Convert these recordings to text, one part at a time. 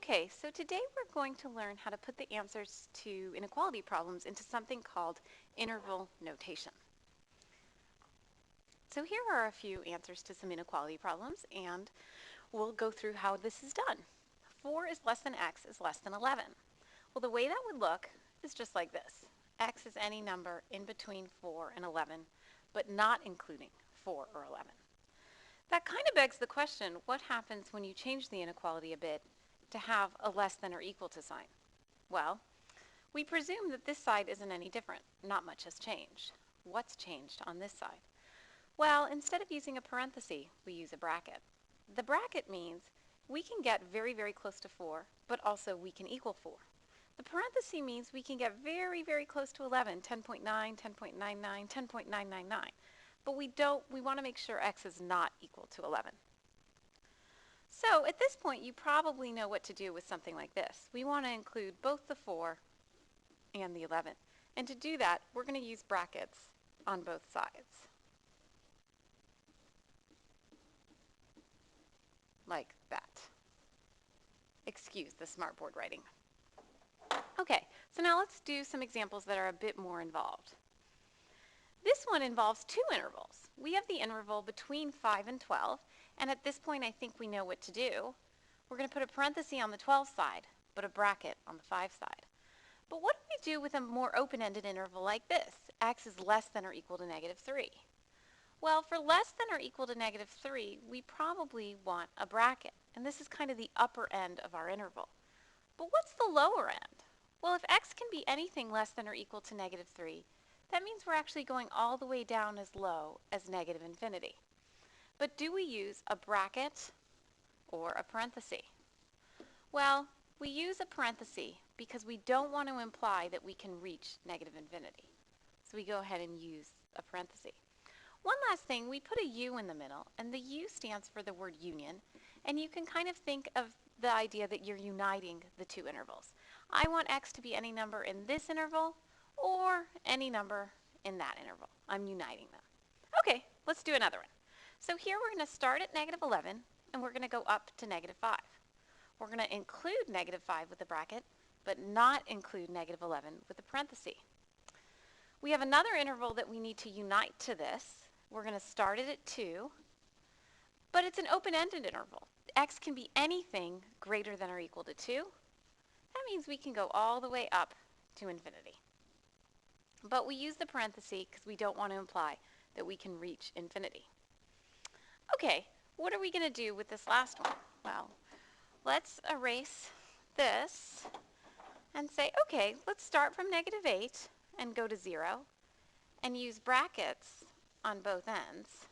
Okay, so today we're going to learn how to put the answers to inequality problems into something called interval notation. So here are a few answers to some inequality problems, and we'll go through how this is done. 4 is less than x is less than 11. Well, the way that would look is just like this. X is any number in between 4 and 11, but not including 4 or 11. That kind of begs the question, what happens when you change the inequality a bit to have a less than or equal to sign? Well, we presume that this side isn't any different. Not much has changed. What's changed on this side? Well, instead of using a parenthesis, we use a bracket. The bracket means we can get very, very close to 4, but also we can equal 4. The parenthesis means we can get very, very close to 11, 10.9, 10.99, 10.999. But we want to make sure x is not equal to 11. So at this point, you probably know what to do with something like this. We want to include both the 4 and the 11. And to do that, we're going to use brackets on both sides. Like that. Excuse the smartboard writing. Okay, so now let's do some examples that are a bit more involved. This one involves two intervals. We have the interval between 5 and 12, and at this point I think we know what to do. We're going to put a parenthesis on the 12 side, but a bracket on the 5 side. But what do we do with a more open-ended interval like this? X is less than or equal to negative 3. Well, for less than or equal to negative 3, we probably want a bracket, and this is kind of the upper end of our interval. But what's the lower end? Well, if x can be anything less than or equal to negative 3, that means we're actually going all the way down as low as negative infinity. But do we use a bracket or a parenthesis? Well, we use a parenthesis because we don't want to imply that we can reach negative infinity. So we go ahead and use a parenthesis. One last thing, we put a U in the middle, and the U stands for the word union, and you can kind of think of the idea that you're uniting the two intervals. I want x to be any number in this interval or any number in that interval. I'm uniting them. Okay, let's do another one. So here we're going to start at negative 11, and we're going to go up to negative 5. We're going to include negative 5 with a bracket, but not include negative 11 with a parenthesis. We have another interval that we need to unite to this. We're going to start it at 2, but it's an open-ended interval. X can be anything greater than or equal to 2. That means we can go all the way up to infinity. But we use the parenthesis because we don't want to imply that we can reach infinity. Okay, what are we going to do with this last one? Well, let's erase this and say, okay, let's start from negative 8 and go to 0 and use brackets on both ends.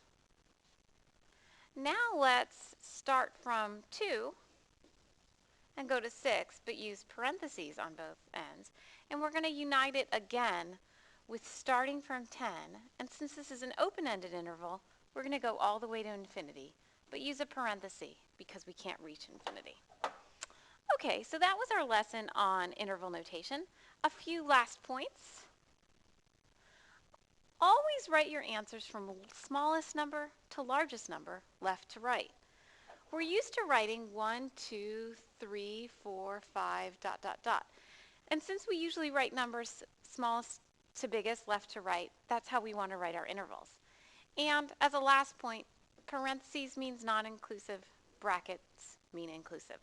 Now let's start from 2 and go to 6, but use parentheses on both ends. And we're going to unite it again with starting from 10. And since this is an open-ended interval, we're going to go all the way to infinity, but use a parenthesis because we can't reach infinity. Okay, so that was our lesson on interval notation. A few last points. Always write your answers from smallest number to largest number, left to right. We're used to writing 1, 2, 3, 4, 5, ... And since we usually write numbers smallest to biggest, left to right, that's how we want to write our intervals. And as a last point, parentheses means non-inclusive, brackets mean inclusive.